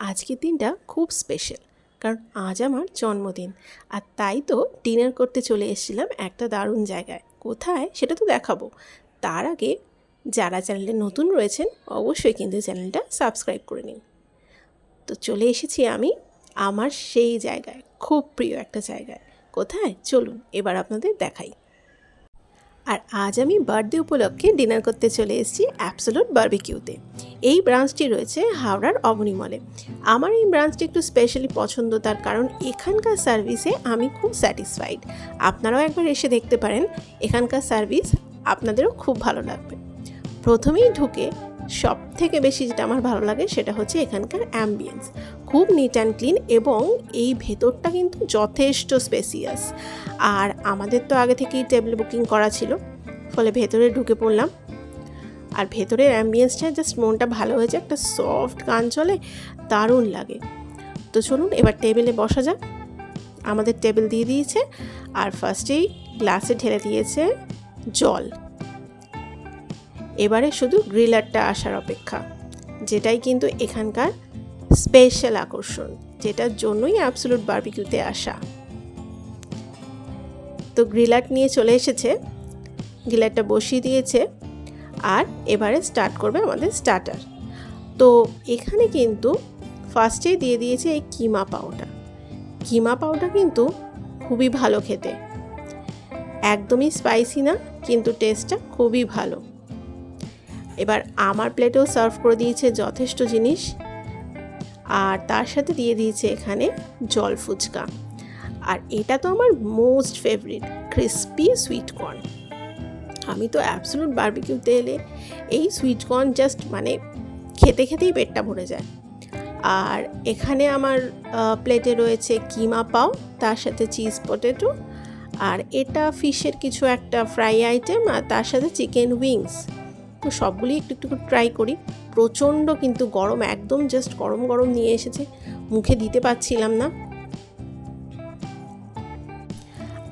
আজকের দিনটা খুব স্পেশাল, কারণ আজ আমার জন্মদিন। আর তাই তো ডিনার করতে চলে এসেছিলাম একটা দারুণ জায়গায়। কোথায় সেটা তো দেখাবো। তার আগে যারা চ্যানেলে নতুন রয়েছেন অবশ্যই কিন্তু চ্যানেলটা সাবস্ক্রাইব করে নিন। তো চলে এসেছি আমি আমার সেই জায়গায়, খুব প্রিয় একটা জায়গায়। কোথায় চলুন এবার আপনাদের দেখাই। আর আজ আমি বার্থডে উপলক্ষে ডিনার করতে চলে এসেছি অ্যাবসোলুট বারবিকিউতে। এই ব্রাঞ্চটি রয়েছে হাওড়ার অবনী মলে। আমার এই ব্রাঞ্চটি একটু স্পেশালি পছন্দ, তার কারণ এখানকার সার্ভিসে আমি খুব স্যাটিসফাইড। আপনারাও একবার এসে দেখতে পারেন, এখানকার সার্ভিস আপনাদেরও খুব ভালো লাগবে। প্রথমেই ঢুকে সব থেকে বেশি যেটা আমার ভালো লাগে সেটা হচ্ছে এখানকার অ্যাম্বিয়েন্স। খুব নিট অ্যান্ড ক্লিন, এবং এই ভেতরটা কিন্তু যথেষ্ট স্পেসিয়াস। আর আমাদের তো আগে থেকেই টেবিল বুকিং করা ছিল, ফলে ভেতরে ঢুকে পড়লাম। আর ভেতরের অ্যাম্বিয়েন্সটা জাস্ট মনটা ভালো হয়েছে, একটা সফট গান চলে, দারুণ লাগে। তো চলুন এবার টেবিলে বসা যাক। আমাদের টেবিল দিয়ে দিয়েছে, আর ফার্স্টেই গ্লাসে ঢেলে দিয়েছে জল। এবারে শুধু গ্রিলারটা আসার অপেক্ষা, যেটাই কিন্তু এখানকার স্পেশাল আকর্ষণ, যেটার জন্যই অ্যাবসোলুট বারবিকিউতে আসা। তো গ্রিলার নিয়ে চলে এসেছে, গ্রিলারটা বসিয়ে দিয়েছে, আর এবারে স্টার্ট করবে আমাদের স্টার্টার। তো এখানে কিন্তু ফার্স্টেই দিয়ে দিয়েছে এই কিমা পাউটা। কিমা পাউটা কিন্তু খুবই ভালো খেতে, একদমই স্পাইসি না, কিন্তু টেস্টটা খুবই ভালো। এবার আমার প্লেটেও সার্ভ করে দিয়েছে যথেষ্ট জিনিস, আর তার সাথে দিয়ে দিয়েছে এখানে জল ফুচকা। আর এটা তো আমার most favourite, crispy sweet corn. আমি তো অ্যাবসোলুট বারবিকিউতে এলে এই সুইট কর্ন জাস্ট মানে খেতে খেতেই পেটটা ভরে যায়। আর এখানে আমার প্লেটে রয়েছে কিমা পাও, তার সাথে চিজ পটেটো, আর এটা ফিশের কিছু একটা ফ্রাই আইটেম, আর তার সাথে চিকেন উইংস। তো সবগুলি একটু একটু ট্রাই করি। প্রচণ্ড কিন্তু গরম, একদম জাস্ট গরম গরম নিয়ে এসেছে, মুখে দিতে পারছিলাম না।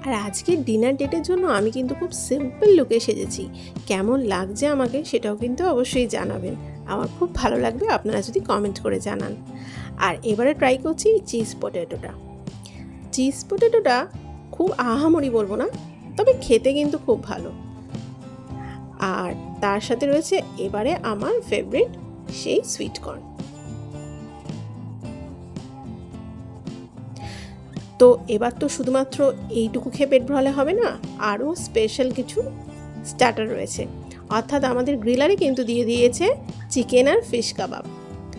আর আজকের ডিনার ডেটের জন্য আমি কিন্তু খুব সিম্পল লুকে সেজেছি। কেমন লাগছে আমাকে সেটাও কিন্তু অবশ্যই জানাবেন। আমার খুব ভালো লাগবে আপনারা যদি কমেন্ট করে জানান। আর এবারে ট্রাই করছি চিজ পটেটোটা। চিজ পটেটোটা খুব আহামরি বলবো না, তবে খেতে কিন্তু খুব ভালো। আর তার সাথে রয়েছে এবারে আমার ফেভারিট সেই সুইট কর্ন। তো এবার তো শুধুমাত্র এইটুকু খেয়ে পেট ভরালে হবে না, আরও স্পেশাল কিছু স্টার্টার রয়েছে। অর্থাৎ আমাদের গ্রিলারে কিন্তু দিয়ে দিয়েছে চিকেন আর ফিশ কাবাব।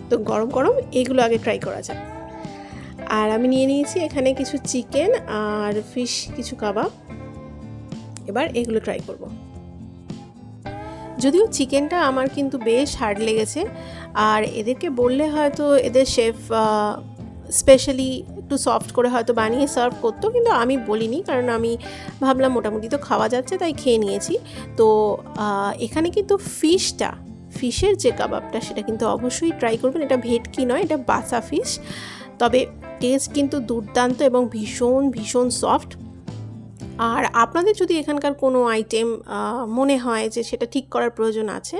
তো গরম গরম এগুলো আগে ট্রাই করা যাক। আর আমি নিয়ে নিয়েছি এখানে কিছু চিকেন আর ফিশ কিছু কাবাব। এবার এগুলো ট্রাই করব। যদিও চিকেনটা আমার কিন্তু বেশ হার্ড লেগেছে, আর এদেরকে বললে হয়তো এদের শেফ স্পেশালি একটু সফট করে হয়তো বানিয়ে সার্ভ করতো, কিন্তু আমি বলিনি, কারণ আমি ভাবলাম মোটামুটি তো খাওয়া যাচ্ছে, তাই খেয়ে নিয়েছি। তো এখানে কিন্তু ফিশের যে কাবাবটা সেটা কিন্তু অবশ্যই ট্রাই করবেন। এটা ভেটকি নয়, এটা বাসা ফিশ, তবে টেস্ট কিন্তু দুর্দান্ত এবং ভীষণ ভীষণ সফট। আর আপনাদের যদি এখানকার কোনো আইটেম মনে হয় যে সেটা ঠিক করার প্রয়োজন আছে,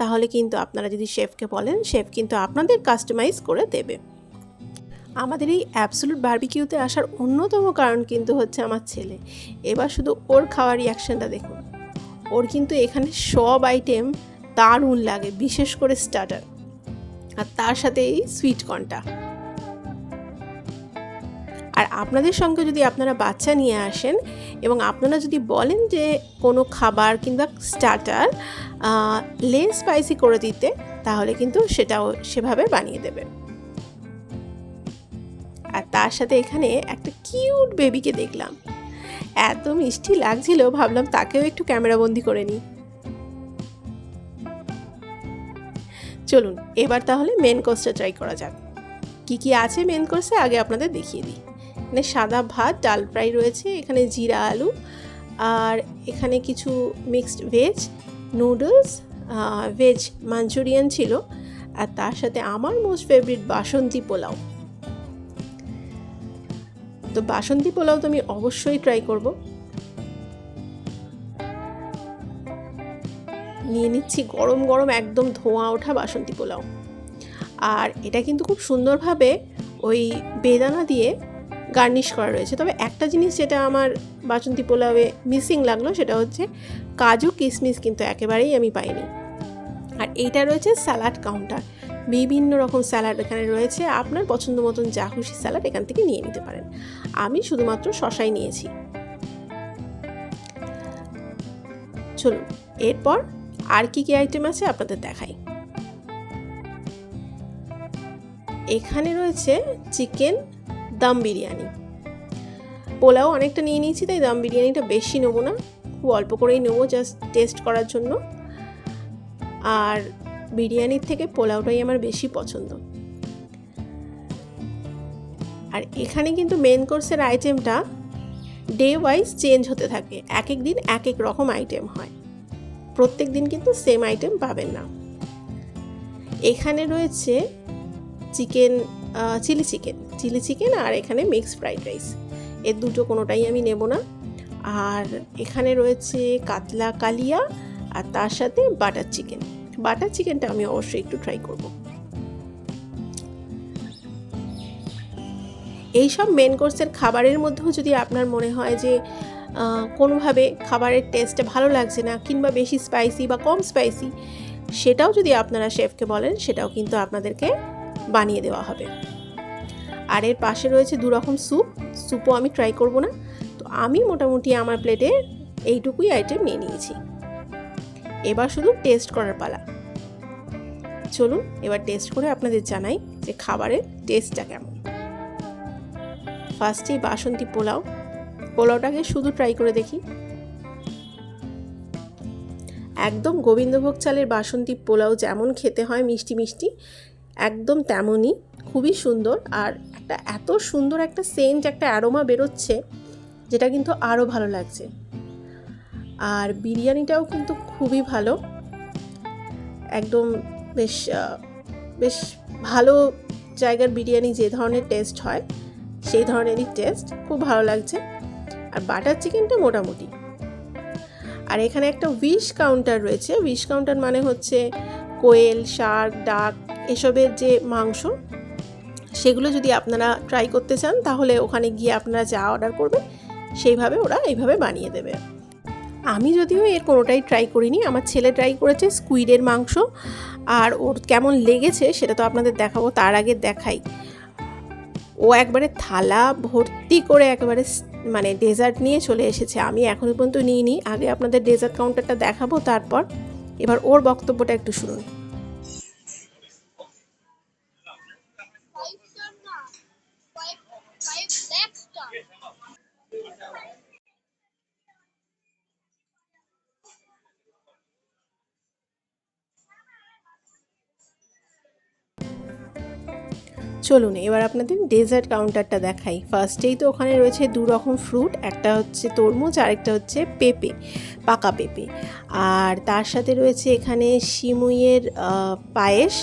তাহলে কিন্তু আপনারা যদি শেফকে বলেন, শেফ কিন্তু আপনাদের কাস্টমাইজ করে দেবে। আমাদের এই অ্যাবসোলুট বারবিকিউতে আসার অন্যতম কারণ কিন্তু হচ্ছে আমার ছেলে। এবার শুধু ওর খাওয়ার রিয়াকশানটা দেখুন। ওর কিন্তু এখানে সব আইটেম দারুণ লাগে, বিশেষ করে স্টার্টার, আর তার সাথে এই সুইট কর্নটা। আর আপনাদের সঙ্গে যদি আপনারা বাচ্চা নিয়ে আসেন এবং আপনারা যদি বলেন যে কোনো খাবার কিংবা স্টার্টার লেস স্পাইসি করে দিতে, তাহলে কিন্তু সেটাও সেভাবে বানিয়ে দেবে। আর তার সাথে এখানে একটা কিউট বেবিকে দেখলাম, এত মিষ্টি লাগছিল, ভাবলাম তাকেও একটু ক্যামেরাবন্দি করে নিই। চলুন এবার তাহলে মেন কোর্সটা ট্রাই করা যাক। কি কি আছে মেন কোর্সে আগে আপনাদের দেখিয়ে দিই। এখানে সাদা ভাত, ডাল ফ্রাই রয়েছে, এখানে জিরা আলু, আর এখানে কিছু mixed veg, noodles, veg Manchurian ছিল, আর তার সাথে আমার মোস্ট ফেভারিট বাসন্তী পোলাও। তো বাসন্তী পোলাও তো আমি অবশ্যই ট্রাই করব। নিয়ে নিচ্ছি গরম গরম একদম ধোঁয়া ওঠা বাসন্তী পোলাও। আর এটা কিন্তু খুব সুন্দরভাবে ওই বেদানা দিয়ে গার্নিশ করা রয়েছে। তবে একটা জিনিস যেটা আমার বাসন্তী পোলাওয়ে মিসিং লাগলো সেটা হচ্ছে কাজু কিশমিশ কিন্তু একেবারেই আমি পাইনি। আর এইটা রয়েছে স্যালাড কাউন্টার, বিভিন্ন রকম স্যালাড এখানে রয়েছে, আপনার পছন্দ মতন যা খুশি স্যালাড এখান থেকে নিয়ে নিতে পারেন। আমি শুধুমাত্র শশাই নিয়েছি। চলুন এরপর আর কি কি আইটেম আছে আপনাদের দেখাই। এখানে রয়েছে চিকেন দম বিরিয়ানি। পোলাও অনেকটা নিয়ে নিয়েছি, তাই দম বিরিয়ানিটা বেশি নেবো না, খুব অল্প করেই নেবো জাস্ট টেস্ট করার জন্য। আর বিরিয়ানির থেকে পোলাওটাই আমার বেশি পছন্দ। আর এখানে কিন্তু মেন কোর্সের আইটেমটা ডে ওয়াইজ চেঞ্জ হতে থাকে, এক এক দিন এক এক রকম আইটেম হয়, প্রত্যেক দিন কিন্তু সেম আইটেম পাবেন না। এখানে রয়েছে চিকেন চিলি চিকেন আর এখানে মিক্সড ফ্রাইড রাইস, এর দুটো কোনোটাই আমি নেব না। আর এখানে রয়েছে কাতলা কালিয়া আর তার সাথে বাটার চিকেনটা আমি অবশ্যই একটু ট্রাই করব। এইসব মেন কোর্সের খাবারের মধ্যেও যদি আপনার মনে হয় যে কোনোভাবে খাবারের টেস্টটা ভালো লাগছে না, কিংবা বেশি স্পাইসি বা কম স্পাইসি, সেটাও যদি আপনারা শেফকে বলেন সেটাও কিন্তু আপনাদেরকে বানিয়ে দেওয়া হবে। আর এর পাশে রয়েছে দু রকম স্যুপও আমি ট্রাই করব না, তো আমি মোটামুটি আমার প্লেটে এইটুকুই আইটেম নিয়ে নিয়েছি। এবার শুধু টেস্ট করার পালা। চলুন এবার টেস্ট করে আপনাদের জানাই যে খাবারের টেস্টটা কেমন। ফার্স্টেই বাসন্তী পোলাওটাকে শুধু ট্রাই করে দেখি। একদম গোবিন্দভোগ চালের বাসন্তী পোলাও যেমন খেতে হয় মিষ্টি মিষ্টি, একদম তেমনই, খুবই সুন্দর। আর একটা এত সুন্দর একটা সেন্ট, একটা অ্যারোমা বেরোচ্ছে যেটা কিন্তু আরও ভালো লাগছে। আর বিরিয়ানিটাও কিন্তু খুবই ভালো, একদম বেশ ভালো জায়গার বিরিয়ানি যে ধরনের টেস্ট হয় সেই ধরনেরই টেস্ট, খুব ভালো লাগছে। আর বাটার চিকেনটা মোটামুটি। আর এখানে একটা উইশ কাউন্টার রয়েছে। উইশ কাউন্টার মানে হচ্ছে কোয়েল, শার্ক, ডাক এসবের যে মাংস, সেগুলো যদি আপনারা ট্রাই করতে চান তাহলে ওখানে গিয়ে আপনারা যা অর্ডার করবেন সেইভাবে ওরা এইভাবে বানিয়ে দেবে। আমি যদিও এর কোনোটাই ট্রাই করিনি, আমার ছেলে ট্রাই করেছে স্কুইডের মাংস, আর ওর কেমন লেগেছে সেটা তো আপনাদের দেখাবো। তার আগে দেখাই, ও একবারে থালা ভর্তি করে একেবারে মানে ডেজার্ট নিয়ে চলে এসেছে। আমি এখনও পর্যন্ত নিইনি, আগে আপনাদের ডেজার্ট কাউন্টারটা দেখাবো, তারপর এবার ওর বক্তব্যটা একটু শুনুন। চলুন এবার আপনাদের ডেজার্ট কাউন্টারটা দেখাই। ফার্স্টেই তো ওখানে রয়েছে দু রকম ফ্রুট, একটা হচ্ছে তরমুজ আর একটা হচ্ছে পেঁপে, পাকা পেঁপে। আর তার সাথে রয়েছে এখানে সিমুইয়ের পায়েস,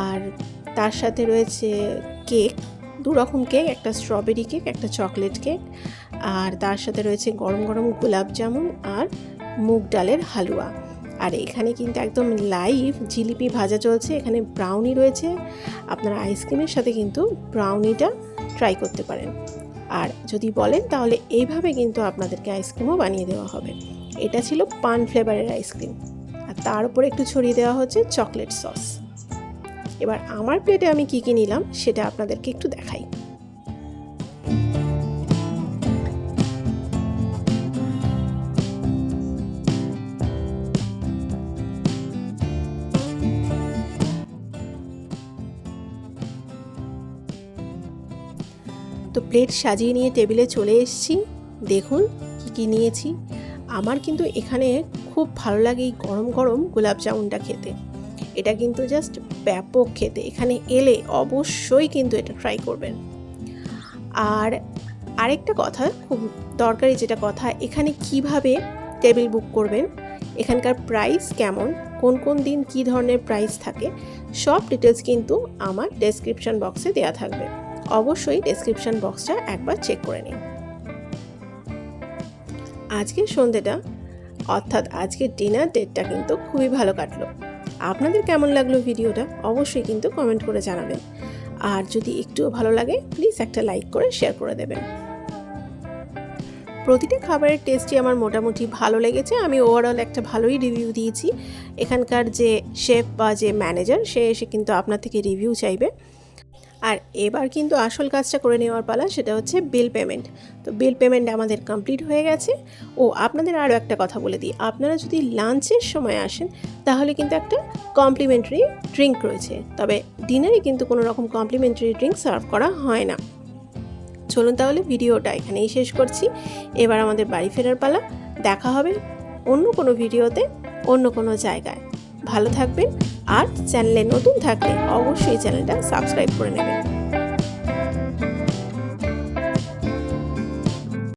আর তার সাথে রয়েছে কেক, দু রকম কেক, একটা স্ট্রবেরি কেক, একটা চকলেট কেক। আর তার সাথে রয়েছে গরম গরম গোলাপ জামুন আর মুগ ডালের হালুয়া। আর এখানে কিন্তু একদম লাইভ জিলিপি ভাজা চলছে। এখানে ব্রাউনি রয়েছে, আপনারা আইসক্রিমের সাথে কিন্তু ব্রাউনিটা ট্রাই করতে পারেন। আর যদি বলেন তাহলে এইভাবে কিন্তু আপনাদেরকে আইসক্রিমও বানিয়ে দেওয়া হবে। এটা ছিল পান ফ্লেভারের আইসক্রিম, আর তার উপরে একটু ছড়িয়ে দেওয়া হচ্ছে চকলেট সস। এবার আমার প্লেটে আমি কী কী নিলাম সেটা আপনাদেরকে একটু দেখাই। তো প্লেট সাজিয়ে নিয়ে টেবিলে চলে এসেছি। দেখুন কী কী নিয়েছি। আমার কিন্তু এখানে খুব ভালো লাগে এই গরম গরম গোলাপ জামুনটা খেতে, এটা কিন্তু জাস্ট ব্যাপক খেতে। এখানে এলে অবশ্যই কিন্তু এটা ট্রাই করবেন। আর আরেকটা কথা, খুব দরকারি যেটা কথা, এখানে কিভাবে টেবিল বুক করবেন, এখানকার প্রাইস কেমন, কোন কোন দিন কী ধরনের প্রাইস থাকে, সব ডিটেলস কিন্তু আমার ডেসক্রিপশন বক্সে দেওয়া থাকবে। অবশ্যই ডেসক্রিপশন বক্সটা একবার চেক করে নিন। আজকের সন্ধ্যেটা অর্থাৎ আজকের ডিনার ডেটটা কিন্তু খুবই ভালো কাটলো। আপনাদের কেমন লাগলো ভিডিওটা অবশ্যই কিন্তু কমেন্ট করে জানাবেন। আর যদি একটুও ভালো লাগে প্লিজ একটা লাইক করে শেয়ার করে দেবেন। প্রতিটা খাবারের টেস্টই আমার মোটামুটি ভালো লেগেছে। আমি ওভারঅল একটা ভালোই রিভিউ দিয়েছি। এখানকার যে শেফ বা যে ম্যানেজার সে এসে কিন্তু আপনার থেকে রিভিউ চাইবে। আর এবার কিন্তু আসল কাজটা করে নেওয়ার পালা, সেটা হচ্ছে বিল পেমেন্ট। তো বিল পেমেন্ট আমাদের কমপ্লিট হয়ে গেছে। ও আপনাদের আরও একটা কথা বলে দিই, আপনারা যদি লাঞ্চের সময় আসেন তাহলে কিন্তু একটা কমপ্লিমেন্টারি ড্রিঙ্ক রয়েছে, তবে ডিনারে কিন্তু কোনো রকম কমপ্লিমেন্টারি ড্রিঙ্ক সার্ভ করা হয় না। চলুন তাহলে ভিডিওটা এখানেই শেষ করছি। এবার আমাদের বাড়ি ফেরার পালা। দেখা হবে অন্য কোনো ভিডিওতে, অন্য কোনো জায়গায়। ভালো থাকবেন, আর চ্যানেলে নতুন থাকলে অবশ্যই চ্যানেলটা সাবস্ক্রাইব করে নেবেন।